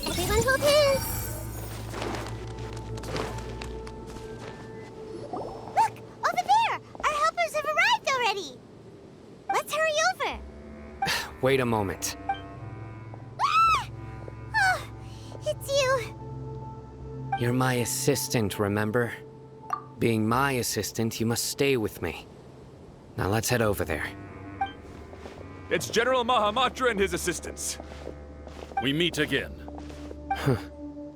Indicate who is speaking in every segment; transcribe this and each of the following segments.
Speaker 1: Everyone hold hands! Look! Over there! Our helpers have arrived already! Let's hurry over!
Speaker 2: Wait a moment.
Speaker 1: Ah! Oh, it's you!
Speaker 2: You're my assistant, remember? Being my assistant, you must stay with me. Now let's head over there.
Speaker 3: It's General Mahamatra and his assistants.
Speaker 4: We meet again.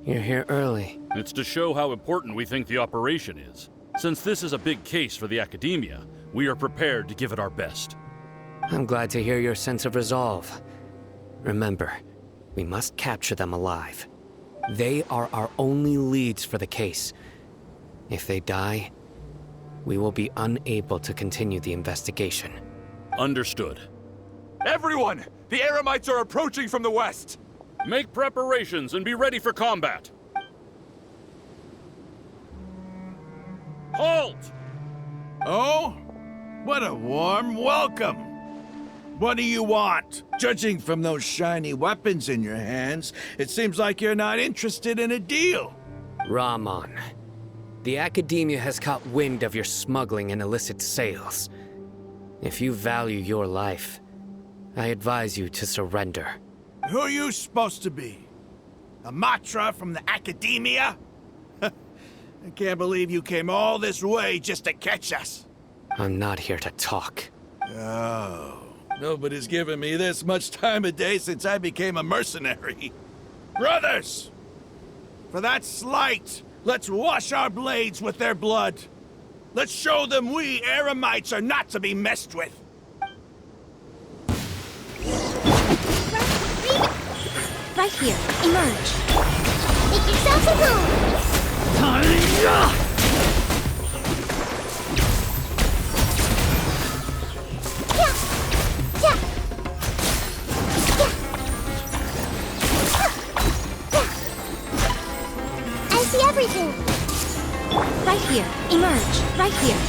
Speaker 2: You're here early.
Speaker 4: It's to show how important we think the operation is. Since this is a big case for the Academia, we are prepared to give it our best.
Speaker 2: I'm glad to hear your sense of resolve. Remember, we must capture them alive. They are our only leads for the case. If they die, we will be unable to continue the investigation.
Speaker 4: Understood.
Speaker 3: Everyone! The Eremites are approaching from the west!
Speaker 4: Make preparations and be ready for combat. Halt!
Speaker 5: Oh? What a warm welcome! What do you want? Judging from those shiny weapons in your hands, it seems like you're not interested in a deal.
Speaker 2: Rahman, the Academia has caught wind of your smuggling and illicit sales. If you value your life, I advise you to surrender.
Speaker 5: Who are you supposed to be? A Matra from the Academia? I can't believe you came all this way just to catch us.
Speaker 2: I'm not here to talk.
Speaker 5: Oh, nobody's given me this much time of day since I became a mercenary. Brothers! For that slight, let's wash our blades with their blood. Let's show them we Eremites are not to be messed with.
Speaker 1: Right here, emerge. Make yourselves at home! I see everything! Right here, emerge. Right here.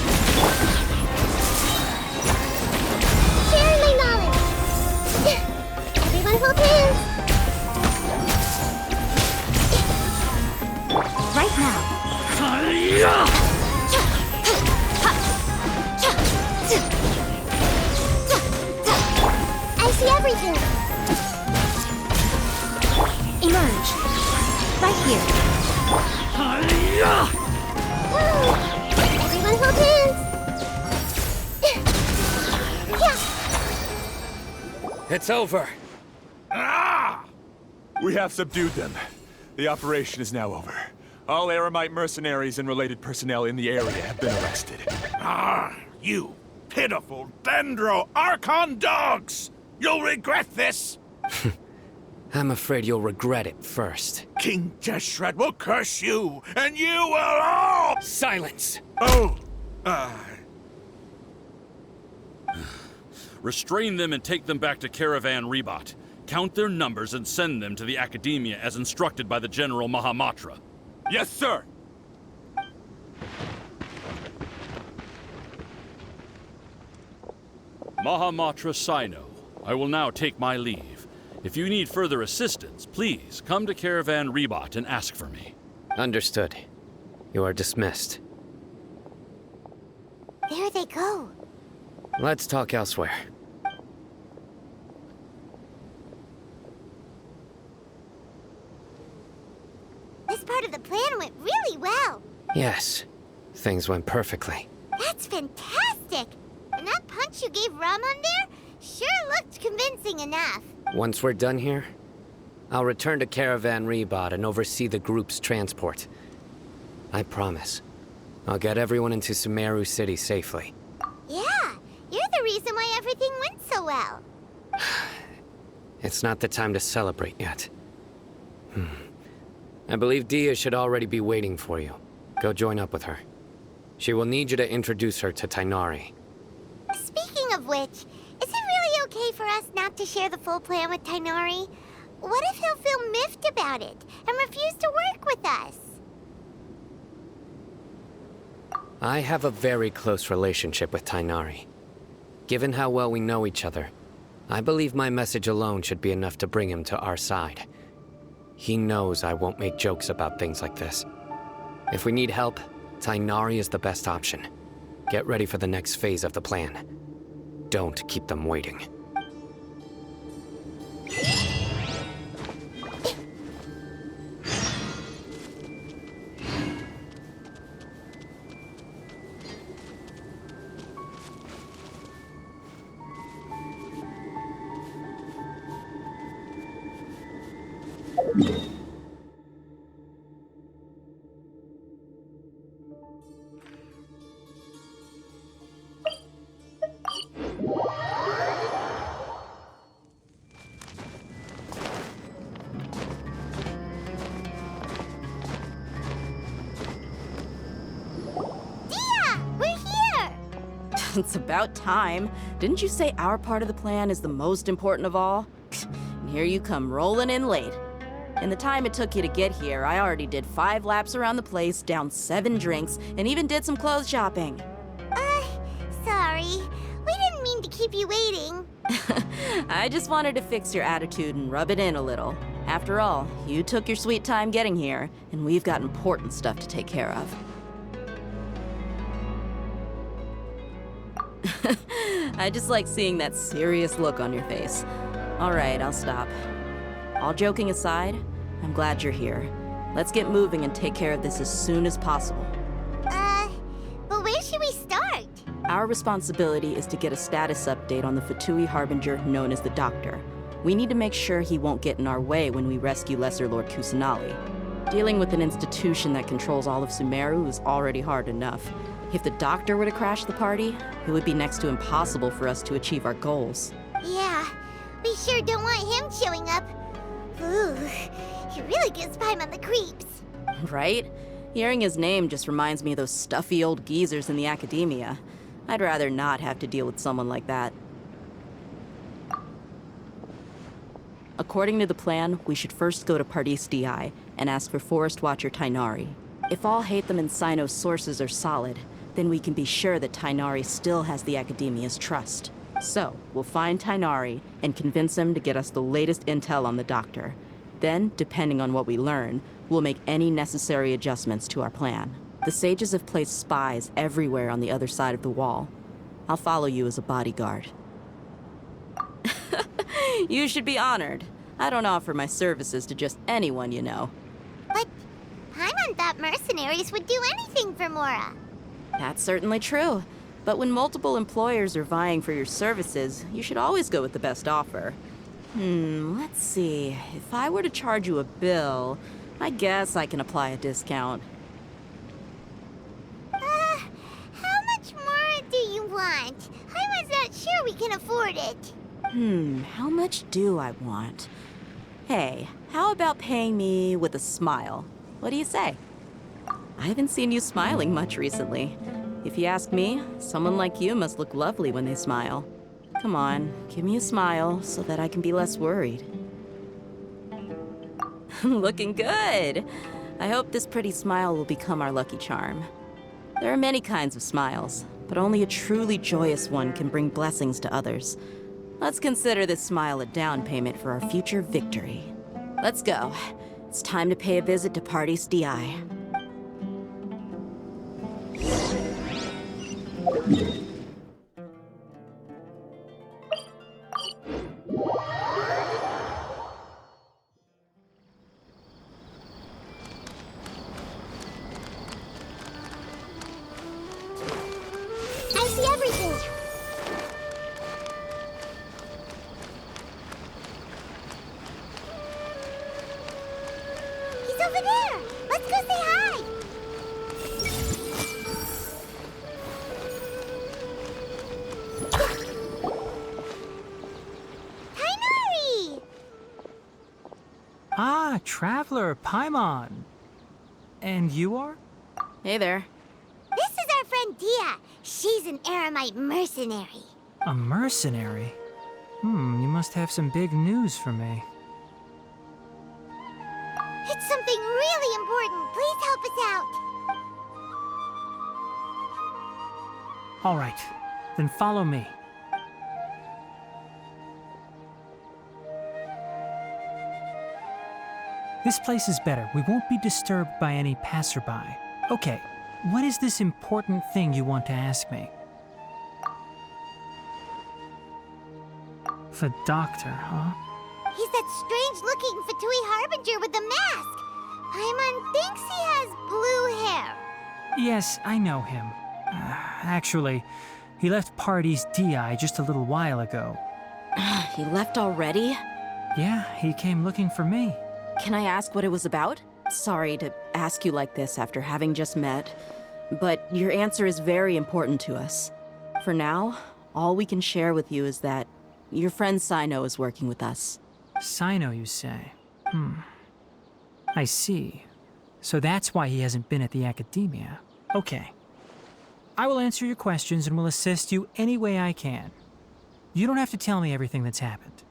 Speaker 1: Sharing my knowledge! Everyone hold hands! Right now. I see everything. Emerge. Right here. Everyone hold hands.
Speaker 2: It's over.
Speaker 5: Ah!
Speaker 3: We have subdued them. The operation is now over. All Eremite mercenaries and related personnel in the area have been arrested.
Speaker 5: Ah, you pitiful Dendro Archon dogs! You'll regret this!
Speaker 2: I'm afraid you'll regret it first.
Speaker 5: King Jeshret will curse you, and you will all...
Speaker 2: Silence!
Speaker 5: Oh,
Speaker 4: Restrain them and take them back to Caravan Rebot. Count their numbers and send them to the Academia as instructed by the General Mahamatra.
Speaker 3: Yes, sir!
Speaker 4: Mahamatra Sino, I will now take my leave. If you need further assistance, please come to Caravan Rebot and ask for me.
Speaker 2: Understood. You are dismissed.
Speaker 1: There they go.
Speaker 2: Let's talk elsewhere.
Speaker 1: This part of the plan went really well.
Speaker 2: Yes, things went perfectly.
Speaker 1: That's fantastic! And that punch you gave Raman there sure looked convincing enough.
Speaker 2: Once we're done here, I'll return to Caravan Rebot and oversee the group's transport. I promise. I'll get everyone into Sumeru City safely.
Speaker 1: Yeah, you're the reason why everything went so well.
Speaker 2: It's not the time to celebrate yet. I believe Dia should already be waiting for you. Go join up with her. She will need you to introduce her to Tainari.
Speaker 1: Speaking of which, is it really okay for us not to share the full plan with Tainari? What if he'll feel miffed about it and refuse to work with us?
Speaker 2: I have a very close relationship with Tainari. Given how well we know each other, I believe my message alone should be enough to bring him to our side. He knows I won't make jokes about things like this. If we need help, Tainari is the best option. Get ready for the next phase of the plan. Don't keep them waiting.
Speaker 6: It's about time. Didn't you say our part of the plan is the most important of all? And here you come rolling in late. In the time it took you to get here, I already did 5 laps around the place, downed 7 drinks, and even did some clothes shopping.
Speaker 1: Sorry. We didn't mean to keep you waiting.
Speaker 6: I just wanted to fix your attitude and rub it in a little. After all, you took your sweet time getting here, and we've got important stuff to take care of. I just like seeing that serious look on your face. All right, I'll stop. All joking aside, I'm glad you're here. Let's get moving and take care of this as soon as possible.
Speaker 1: But where should we start?
Speaker 6: Our responsibility is to get a status update on the Fatui Harbinger known as the Doctor. We need to make sure he won't get in our way when we rescue Lesser Lord Kusanali. Dealing with an institution that controls all of Sumeru is already hard enough. If the Doctor were to crash the party, it would be next to impossible for us to achieve our goals.
Speaker 1: Yeah, we sure don't want him showing up. Ooh, he really gives Paimon the creeps.
Speaker 6: Right? Hearing his name just reminds me of those stuffy old geezers in the academia. I'd rather not have to deal with someone like that. According to the plan, we should first go to Pardis DI and ask for Forest Watcher Tainari. If all Hatham and Sino's sources are solid, then we can be sure that Tainari still has the Academia's trust. So, we'll find Tainari and convince him to get us the latest intel on the Doctor. Then, depending on what we learn, we'll make any necessary adjustments to our plan. The sages have placed spies everywhere on the other side of the wall. I'll follow you as a bodyguard. You should be honored. I don't offer my services to just anyone you know.
Speaker 1: But Paimon thought mercenaries would do anything for Mora.
Speaker 6: That's certainly true. But when multiple employers are vying for your services, you should always go with the best offer. Let's see. If I were to charge you a bill, I guess I can apply a discount.
Speaker 1: How much more do you want? I was not sure we can afford it.
Speaker 6: How much do I want? Hey, how about paying me with a smile? What do you say? I haven't seen you smiling much recently. If you ask me, someone like you must look lovely when they smile. Come on, give me a smile so that I can be less worried. Looking good! I hope this pretty smile will become our lucky charm. There are many kinds of smiles, but only a truly joyous one can bring blessings to others. Let's consider this smile a down payment for our future victory. Let's go. It's time to pay a visit to Pardis DI.
Speaker 1: I see everything. He's over there. Let's go say hi. Tainari!
Speaker 7: Ah, Traveler, Paimon. And you are?
Speaker 6: Hey there.
Speaker 1: This is our friend Dia. She's an Aramite mercenary.
Speaker 7: A mercenary? You must have some big news for me.
Speaker 1: It's something really important. Please help us out.
Speaker 7: All right, then follow me. This place is better. We won't be disturbed by any passerby. Okay, what is this important thing you want to ask me? The doctor, huh?
Speaker 1: He's that strange-looking Fatui Harbinger with the mask. Paimon thinks he has blue hair.
Speaker 7: Yes, I know him. Actually, he left Party's DI just a little while ago.
Speaker 6: He left already?
Speaker 7: Yeah, he came looking for me.
Speaker 6: Can I ask what it was about? Sorry to ask you like this after having just met, but your answer is very important to us. For now, all we can share with you is that your friend Sino is working with us.
Speaker 7: Sino, you say? I see. So that's why he hasn't been at the academia. Okay. I will answer your questions and will assist you any way I can. You don't have to tell me everything that's happened.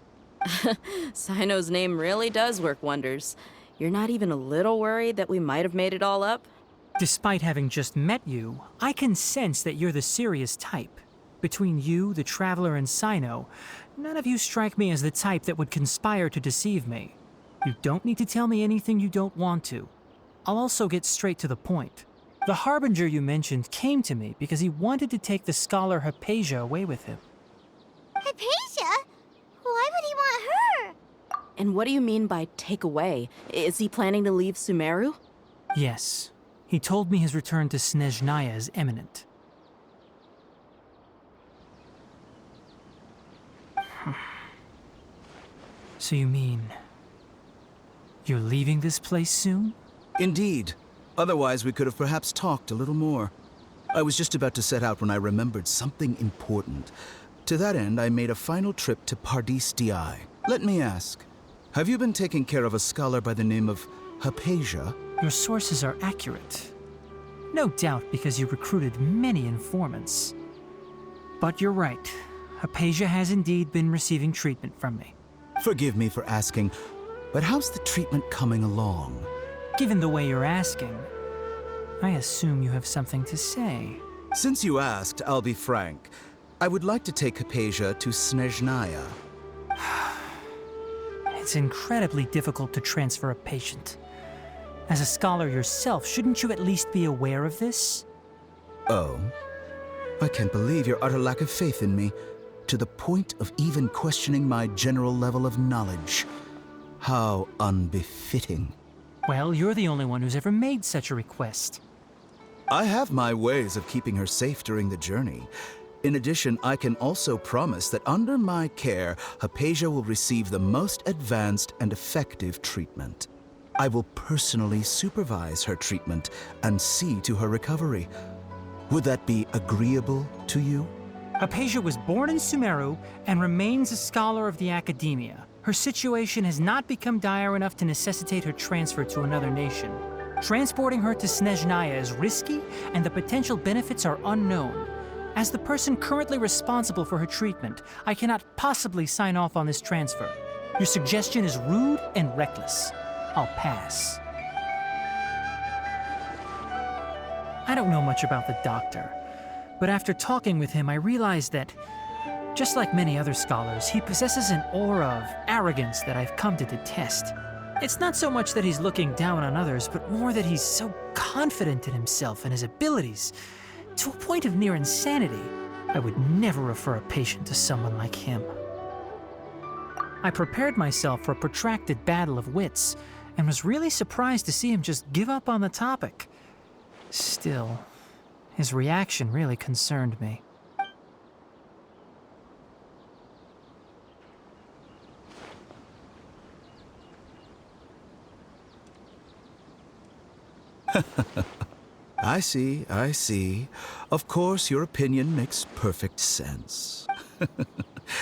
Speaker 6: Sino's name really does work wonders. You're not even a little worried that we might have made it all up?
Speaker 7: Despite having just met you, I can sense that you're the serious type. Between you, the Traveler, and Sino, none of you strike me as the type that would conspire to deceive me. You don't need to tell me anything you don't want to. I'll also get straight to the point. The Harbinger you mentioned came to me because he wanted to take the scholar Hypatia away with him.
Speaker 1: Hypatia? Why would he want her?
Speaker 6: And what do you mean by take away? Is he planning to leave Sumeru?
Speaker 7: Yes. He told me his return to Snezhnaya is imminent. So you mean... you're leaving this place soon?
Speaker 5: Indeed. Otherwise, we could have perhaps talked a little more. I was just about to set out when I remembered something important. To that end, I made a final trip to Pardis Di. Let me ask, have you been taking care of a scholar by the name of Hypatia?
Speaker 7: Your sources are accurate. No doubt because you recruited many informants. But you're right. Hypatia has indeed been receiving treatment from me.
Speaker 5: Forgive me for asking, but how's the treatment coming along?
Speaker 7: Given the way you're asking, I assume you have something to say.
Speaker 5: Since you asked, I'll be frank. I would like to take Hypatia to Snezhnaya.
Speaker 7: It's incredibly difficult to transfer a patient. As a scholar yourself, shouldn't you at least be aware of this?
Speaker 5: Oh? I can't believe your utter lack of faith in me, to the point of even questioning my general level of knowledge. How unbefitting.
Speaker 7: Well, you're the only one who's ever made such a request.
Speaker 5: I have my ways of keeping her safe during the journey. In addition, I can also promise that under my care, Hypatia will receive the most advanced and effective treatment. I will personally supervise her treatment and see to her recovery. Would that be agreeable to you?
Speaker 7: Hypatia was born in Sumeru and remains a scholar of the academia. Her situation has not become dire enough to necessitate her transfer to another nation. Transporting her to Snezhnaya is risky, and the potential benefits are unknown. As the person currently responsible for her treatment, I cannot possibly sign off on this transfer. Your suggestion is rude and reckless. I'll pass. I don't know much about the doctor, but after talking with him, I realized that, just like many other scholars, he possesses an aura of arrogance that I've come to detest. It's not so much that he's looking down on others, but more that he's so confident in himself and his abilities, to a point of near insanity. I would never refer a patient to someone like him. I prepared myself for a protracted battle of wits, and was really surprised to see him just give up on the topic. Still, his reaction really concerned me.
Speaker 5: I see, I see. Of course, your opinion makes perfect sense.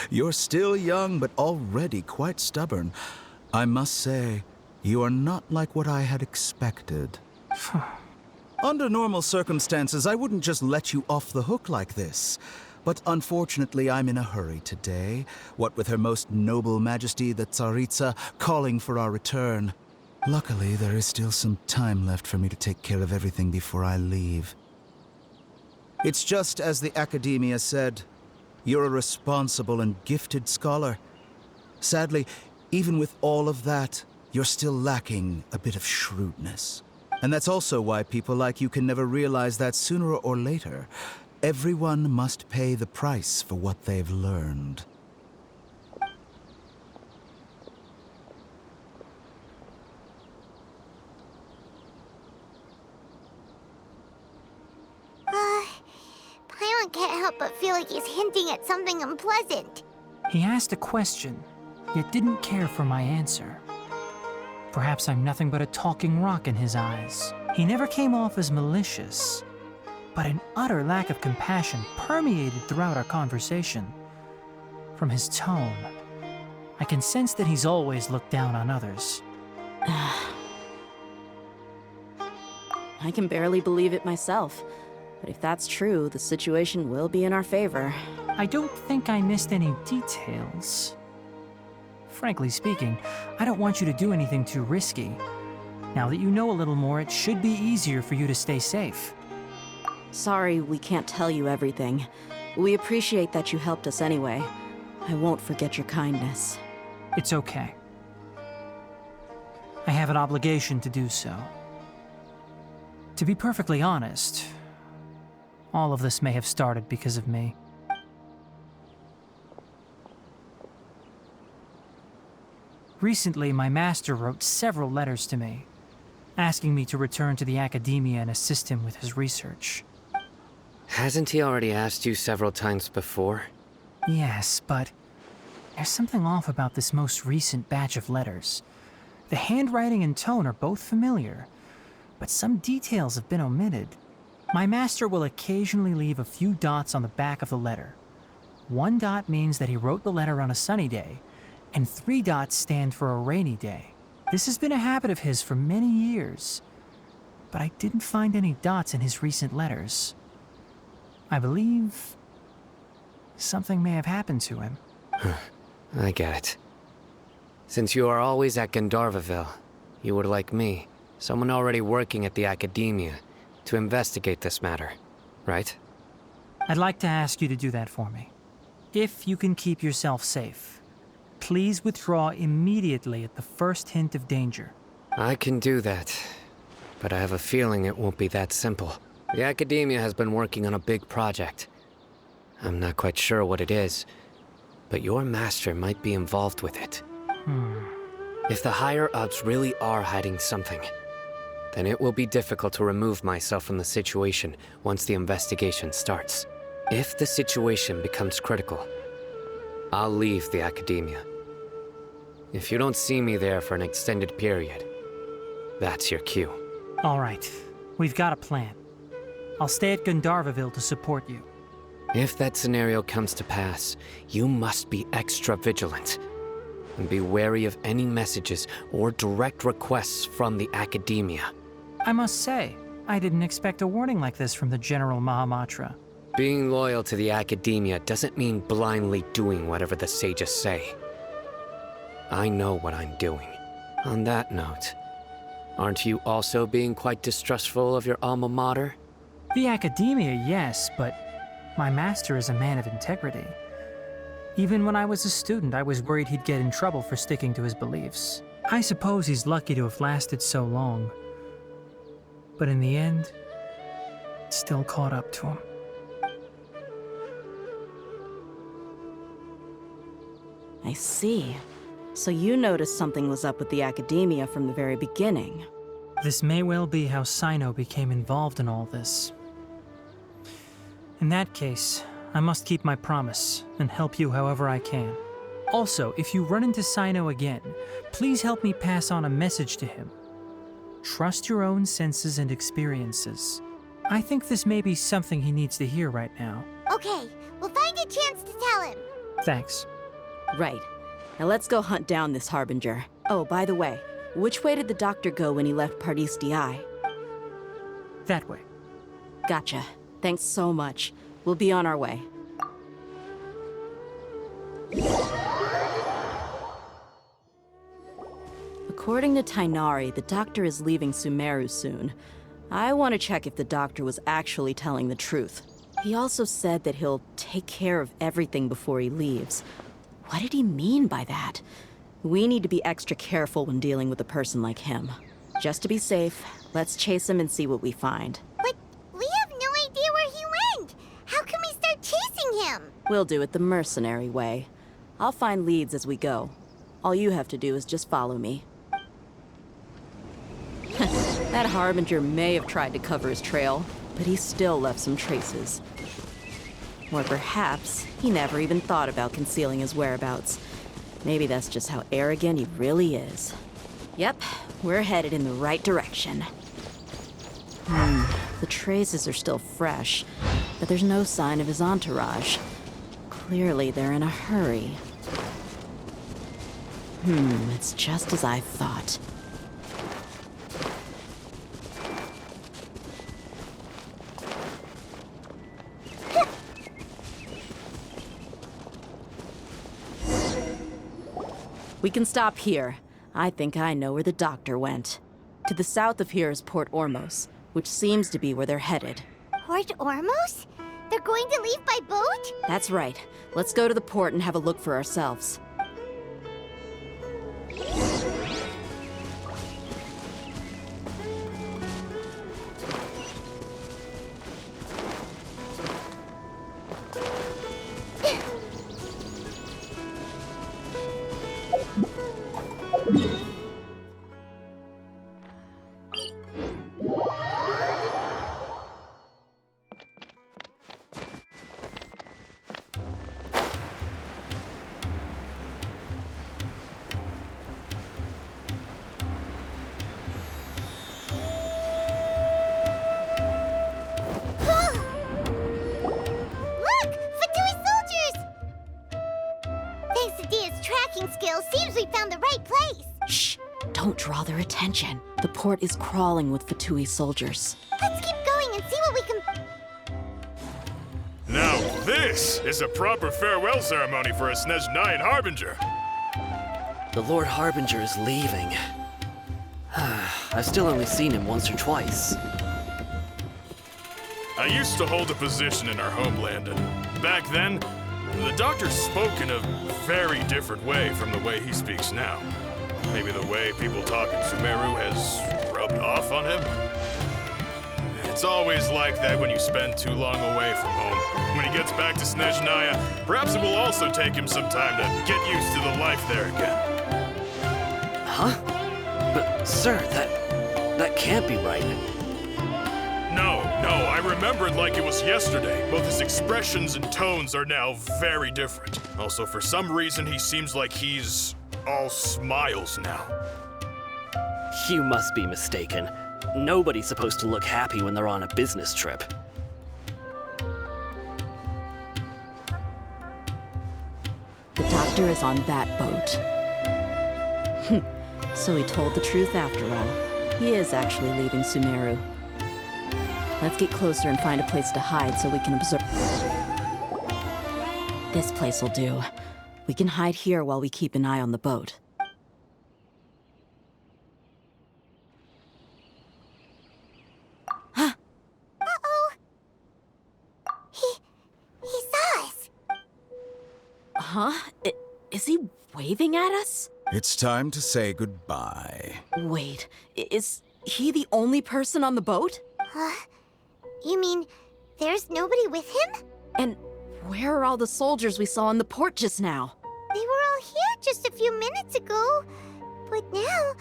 Speaker 5: You're still young, but already quite stubborn. I must say, You are not like what I had expected. Under normal circumstances, I wouldn't just let you off the hook like this. But unfortunately, I'm in a hurry today, what with Her Most Noble Majesty the Tsaritsa calling for our return. Luckily, there is still some time left for me to take care of everything before I leave. It's just as the Academia said. You're a responsible and gifted scholar. Sadly, even with all of that, you're still lacking a bit of shrewdness. And that's also why people like you can never realize that sooner or later, everyone must pay the price for what they've learned.
Speaker 1: Paimon can't help but feel like he's hinting at something unpleasant.
Speaker 7: He asked a question, yet didn't care for my answer. Perhaps I'm nothing but a talking rock in his eyes. He never came off as malicious, but an utter lack of compassion permeated throughout our conversation. From his tone, I can sense that he's always looked down on others.
Speaker 6: I can barely believe it myself. But if that's true, the situation will be in our favor.
Speaker 7: I don't think I missed any details. Frankly speaking, I don't want you to do anything too risky. Now that you know a little more, it should be easier for you to stay safe.
Speaker 6: Sorry we can't tell you everything. We appreciate that you helped us anyway. I won't forget your kindness.
Speaker 7: It's okay. I have an obligation to do so. To be perfectly honest, all of this may have started because of me. Recently, my master wrote several letters to me, asking me to return to the Academia and assist him with his research.
Speaker 2: Hasn't he already asked you several times before?
Speaker 7: Yes, but there's something off about this most recent batch of letters. The handwriting and tone are both familiar, but some details have been omitted. My master will occasionally leave a few dots on the back of the letter. 1 dot means that he wrote the letter on a sunny day, and 3 dots stand for a rainy day. This has been a habit of his for many years, but I didn't find any dots in his recent letters. I believe something may have happened to him.
Speaker 2: I get it. Since you are always at Gandharvaville, you would like me, someone already working at the Academia, to investigate this matter, right?
Speaker 7: I'd like to ask you to do that for me. If you can keep yourself safe, please withdraw immediately at the first hint of danger.
Speaker 2: I can do that, but I have a feeling it won't be that simple. The Academia has been working on a big project. I'm not quite sure what it is, but your master might be involved with it. If the higher-ups really are hiding something, then it will be difficult to remove myself from the situation once the investigation starts. If the situation becomes critical, I'll leave the Academia. If you don't see me there for an extended period, that's your cue.
Speaker 7: All right, we've got a plan. I'll stay at Gandharvaville to support you.
Speaker 2: If that scenario comes to pass, you must be extra vigilant. And be wary of any messages or direct requests from the Academia.
Speaker 7: I must say, I didn't expect a warning like this from the General Mahamatra.
Speaker 2: Being loyal to the Academia doesn't mean blindly doing whatever the sages say. I know what I'm doing. On that note, aren't you also being quite distrustful of your alma mater?
Speaker 7: The Academia, yes, but my master is a man of integrity. Even when I was a student, I was worried he'd get in trouble for sticking to his beliefs. I suppose he's lucky to have lasted so long. But in the end, it still caught up to him.
Speaker 6: I see. So you noticed something was up with the Academia from the very beginning.
Speaker 7: This may well be how Sino became involved in all this. In that case, I must keep my promise and help you however I can. Also, if you run into Sino again, please help me pass on a message to him. Trust your own senses and experiences. I think this may be something he needs to hear right now.
Speaker 1: Okay, we'll find a chance to tell him.
Speaker 7: Thanks.
Speaker 6: Right. Now let's go hunt down this Harbinger. Oh, by the way, Which way did the doctor go when he left Pardis DI?
Speaker 7: That way.
Speaker 6: Gotcha. Thanks so much. We'll be on our way. According to Tainari, the doctor is leaving Sumeru soon. I want to check if the doctor was actually telling the truth. He also said that he'll take care of everything before he leaves. What did he mean by that? We need to be extra careful when dealing with a person like him. Just to be safe, let's chase him and see what we find.
Speaker 1: But we have no idea where he went. How can we start chasing him?
Speaker 6: We'll do it the mercenary way. I'll find leads as we go. All you have to do is just follow me. That Harbinger may have tried to cover his trail, but he still left some traces. Or perhaps he never even thought about concealing his whereabouts. Maybe that's just how arrogant he really is. Yep, we're headed in the right direction. The traces are still fresh, but there's no sign of his entourage. Clearly they're in a hurry. It's just as I thought. We can stop here. I think I know where the doctor went. To the south of here is Port Ormos, which seems to be where they're headed.
Speaker 1: Port Ormos? They're going to leave by boat?
Speaker 6: That's right. Let's go to the port and have a look for ourselves.
Speaker 1: Look! Fatui soldiers! Thanks to Dia's tracking skills, seems we found the right place.
Speaker 6: Shh! Don't draw their attention. The port is crawling with Fatui soldiers.
Speaker 1: Let's keep going and see what we can...
Speaker 8: Now this is a proper farewell ceremony for a Snezhnayan Harbinger.
Speaker 2: The Lord Harbinger is leaving. I've still only seen him once or twice.
Speaker 8: I used to hold a position in our homeland, and back then, the doctor spoke in a very different way from the way he speaks now. Maybe the way people talk in Sumeru has rubbed off on him? It's always like that when you spend too long away from home. When he gets back to Snezhnaya, perhaps it will also take him some time to get used to the life there again.
Speaker 2: Huh? But, sir, that can't be right.
Speaker 8: No, I remembered like it was yesterday. Both his expressions and tones are now very different. Also, for some reason, he seems like he's all smiles now.
Speaker 2: You must be mistaken. Nobody's supposed to look happy when they're on a business trip.
Speaker 6: The doctor is on that boat. So he told the truth after all. He is actually leaving Sumeru. Let's get closer and find a place to hide so we can observe. This place will do. We can hide here while we keep an eye on the boat.
Speaker 1: Uh-oh. He saw us.
Speaker 6: Huh? Is he waving at us?
Speaker 5: It's time to say goodbye.
Speaker 6: Wait, is he the only person on the boat?
Speaker 1: You mean there's nobody with him?
Speaker 6: And where are all the soldiers we saw in the port just now?
Speaker 1: They were all here just a few minutes ago, but now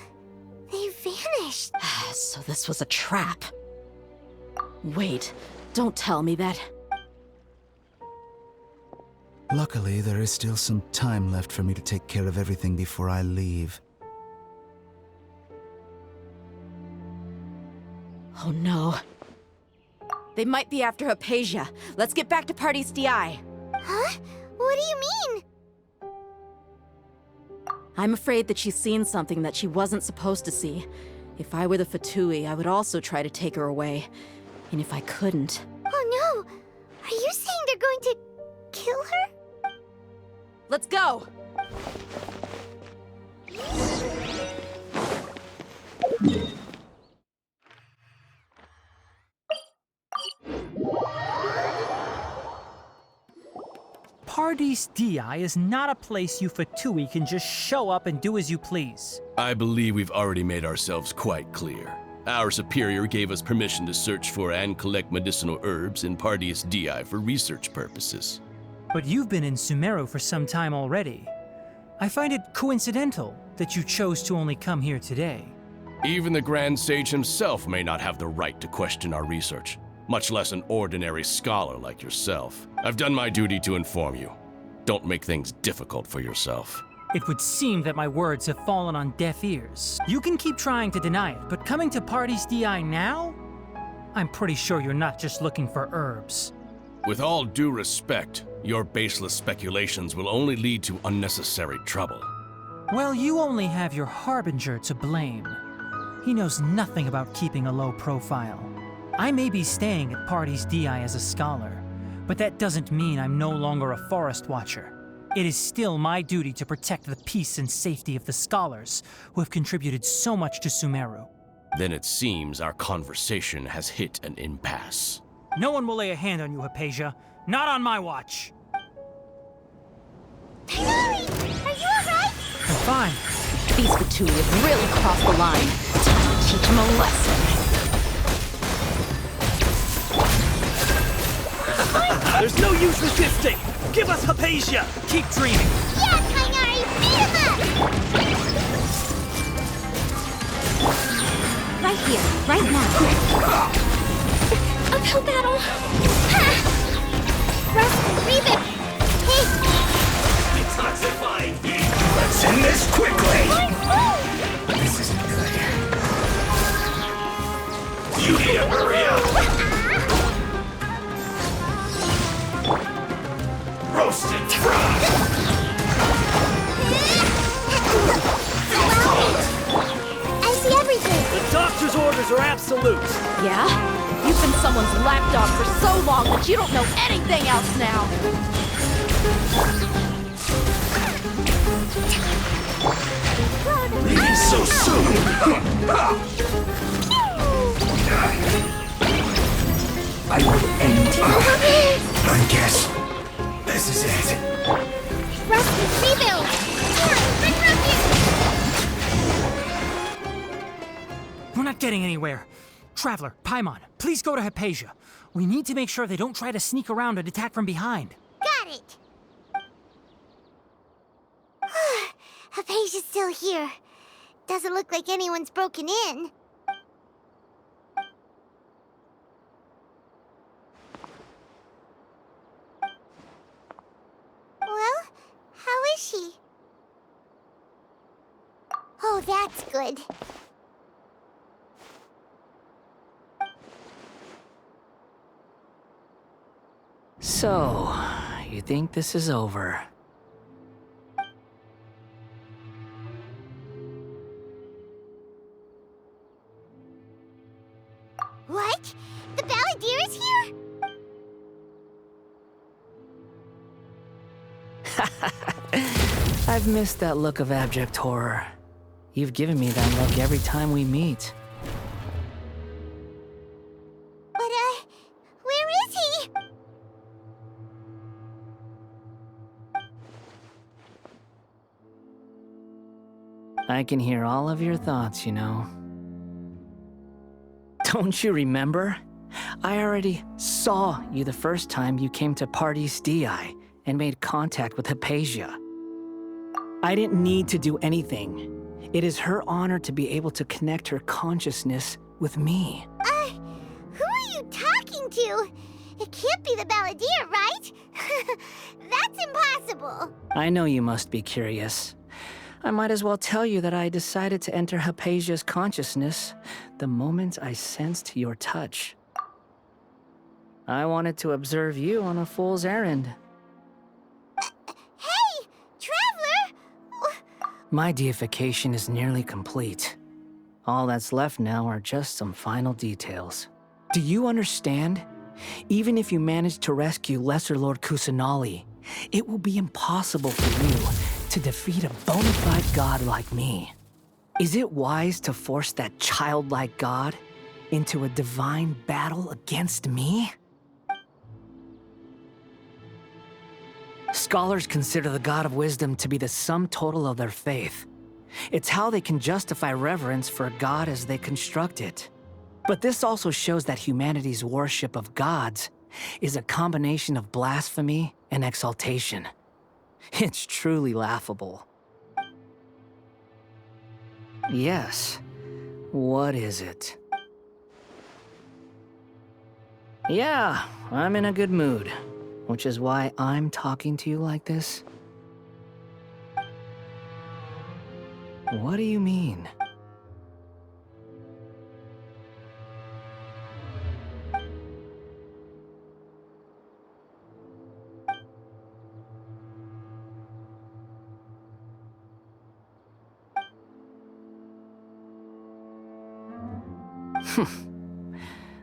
Speaker 1: they vanished.
Speaker 6: So this was a trap. Wait, don't tell me that.
Speaker 9: Luckily, there is still some time left for me to take care of everything before I leave.
Speaker 6: Oh no. They might be after Hypatia. Let's get back to Pardis DI.
Speaker 1: Huh? What do you mean?
Speaker 6: I'm afraid that she's seen something that she wasn't supposed to see. If I were the Fatui, I would also try to take her away. And if I couldn't...
Speaker 1: Oh no! Are you saying they're going to kill her?
Speaker 6: Let's go!
Speaker 7: Paradis Di is not a place you Fatui can just show up and do as you please.
Speaker 10: I believe we've already made ourselves quite clear. Our superior gave us permission to search for and collect medicinal herbs in Paradis Di for research purposes.
Speaker 7: But you've been in Sumeru for some time already. I find it coincidental that you chose to only come here today.
Speaker 10: Even the Grand Sage himself may not have the right to question our research, much less an ordinary scholar like yourself. I've done my duty to inform you. Don't make things difficult for yourself.
Speaker 7: It would seem that my words have fallen on deaf ears. You can keep trying to deny it, but coming to Paradis Di now? I'm pretty sure you're not just looking for herbs.
Speaker 10: With all due respect, your baseless speculations will only lead to unnecessary trouble.
Speaker 7: Well, you only have your Harbinger to blame. He knows nothing about keeping a low profile. I may be staying at Paradis Di as a scholar, but that doesn't mean I'm no longer a forest watcher. It is still my duty to protect the peace and safety of the scholars who have contributed so much to Sumeru.
Speaker 10: Then it seems our conversation has hit an impasse.
Speaker 7: No one will lay a hand on you, Hypatia. Not on my watch.
Speaker 1: Tighnari! Are you alright?
Speaker 7: I'm fine.
Speaker 6: These Fatui have really crossed the line. Time to teach them a lesson.
Speaker 11: There's no use resisting! Give us Hypatia!
Speaker 7: Keep dreaming.
Speaker 1: Yeah, Tighnari! Beat him up!
Speaker 6: Right here, right now.
Speaker 1: Uphill battle! Rust, Reba! Hey!
Speaker 11: Detoxifying heat! Let's end this quickly!
Speaker 9: This isn't good.
Speaker 11: You need to hurry up! Roasted fried!
Speaker 1: I see everything!
Speaker 11: The doctor's orders are absolute!
Speaker 6: Yeah? You've been someone's lapdog for so long that you don't know anything else now!
Speaker 11: Leaving so soon! I will end you! I guess this is it.
Speaker 1: Rust, rebuild! Bring
Speaker 7: We're not getting anywhere. Traveler, Paimon, please go to Hypatia. We need to make sure they don't try to sneak around and attack from behind.
Speaker 1: Got it! Hypatia's still here. Doesn't look like anyone's broken in. Well, how is she? Oh, that's good.
Speaker 2: So, you think this is over?
Speaker 1: What? The Balladeer is here?
Speaker 2: I've missed that look of abject horror. You've given me that look every time we meet.
Speaker 1: But, where is he?
Speaker 2: I can hear all of your thoughts, you know. Don't you remember? I already saw you the first time you came to Paradis Di and made contact with Hypatia. I didn't need to do anything. It is her honor to be able to connect her consciousness with me.
Speaker 1: Who are you talking to? It can't be the Balladeer, right? That's impossible.
Speaker 2: I know you must be curious. I might as well tell you that I decided to enter Hypatia's consciousness the moment I sensed your touch. I wanted to observe you on a fool's errand.
Speaker 1: Hey, Traveler!
Speaker 12: My deification is nearly complete. All that's left now are just some final details. Do you understand? Even if you manage to rescue Lesser Lord Kusanali, it will be impossible for you to defeat a bona fide god like me. Is it wise to force that childlike god into a divine battle against me? Scholars consider the God of Wisdom to be the sum total of their faith. It's how they can justify reverence for a god as they construct it. But this also shows that humanity's worship of gods is a combination of blasphemy and exaltation. It's truly laughable. Yes. What is it? Yeah, I'm in a good mood, which is why I'm talking to you like this. What do you mean?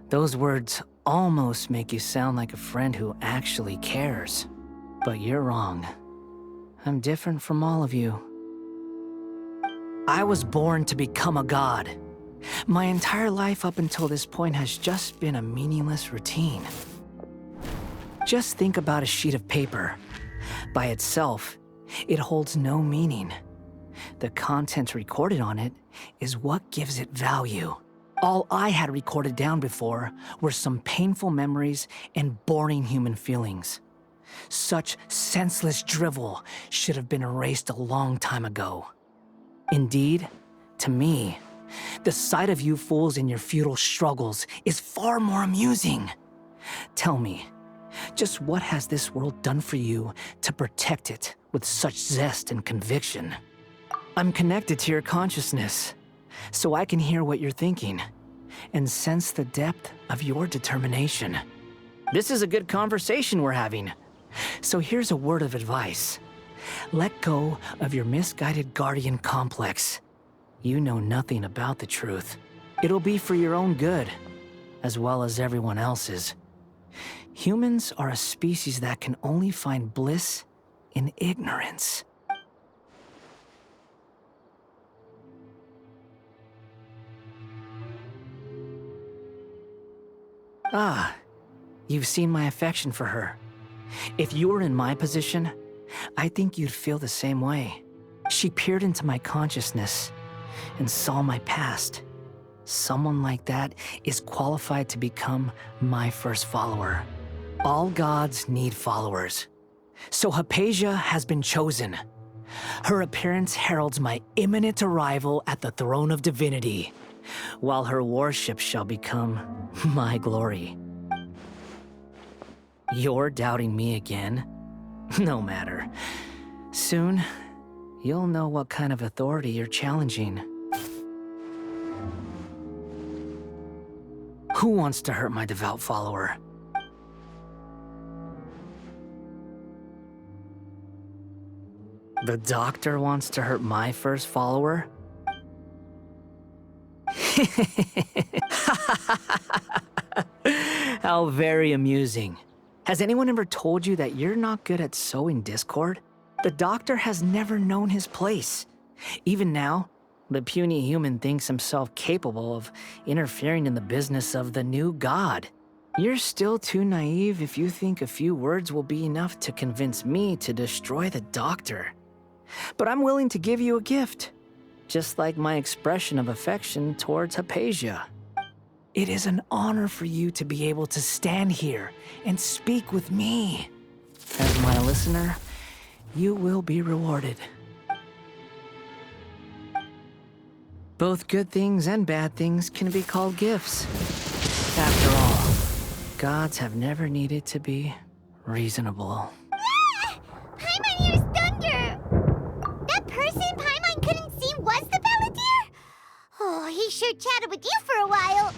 Speaker 12: Those words almost make you sound like a friend who actually cares. But you're wrong. I'm different from all of you. I was born to become a god. My entire life up until this point has just been a meaningless routine. Just think about a sheet of paper. By itself, it holds no meaning. The content recorded on it is what gives it value. All I had recorded down before were some painful memories and boring human feelings. Such senseless drivel should have been erased a long time ago. Indeed, to me, the sight of you fools in your futile struggles is far more amusing. Tell me, just what has this world done for you to protect it with such zest and conviction? I'm connected to your consciousness, so I can hear what you're thinking and sense the depth of your determination. This is a good conversation we're having. So here's a word of advice. Let go of your misguided guardian complex. You know nothing about the truth. It'll be for your own good, as well as everyone else's. Humans are a species that can only find bliss in ignorance. Ah, you've seen my affection for her. If you were in my position, I think you'd feel the same way. She peered into my consciousness and saw my past. Someone like that is qualified to become my first follower. All gods need followers. So Hypatia has been chosen. Her appearance heralds my imminent arrival at the throne of divinity, while her worship shall become my glory. You're doubting me again? No matter. Soon, you'll know what kind of authority you're challenging. Who wants to hurt my devout follower? The doctor wants to hurt my first follower? How very amusing. Has anyone ever told you that you're not good at sowing discord? The doctor has never known his place. Even now, the puny human thinks himself capable of interfering in the business of the new god. You're still too naive if you think a few words will be enough to convince me to destroy the doctor. But I'm willing to give you a gift, just like my expression of affection towards Hypatia. It is an honor for you to be able to stand here and speak with me. As my listener, you will be rewarded. Both good things and bad things can be called gifts. After all, gods have never needed to be reasonable.
Speaker 1: Ah! Paimon hears thunder! That person Paimon couldn't see was the Palantir? Oh, he sure chatted with you for a while.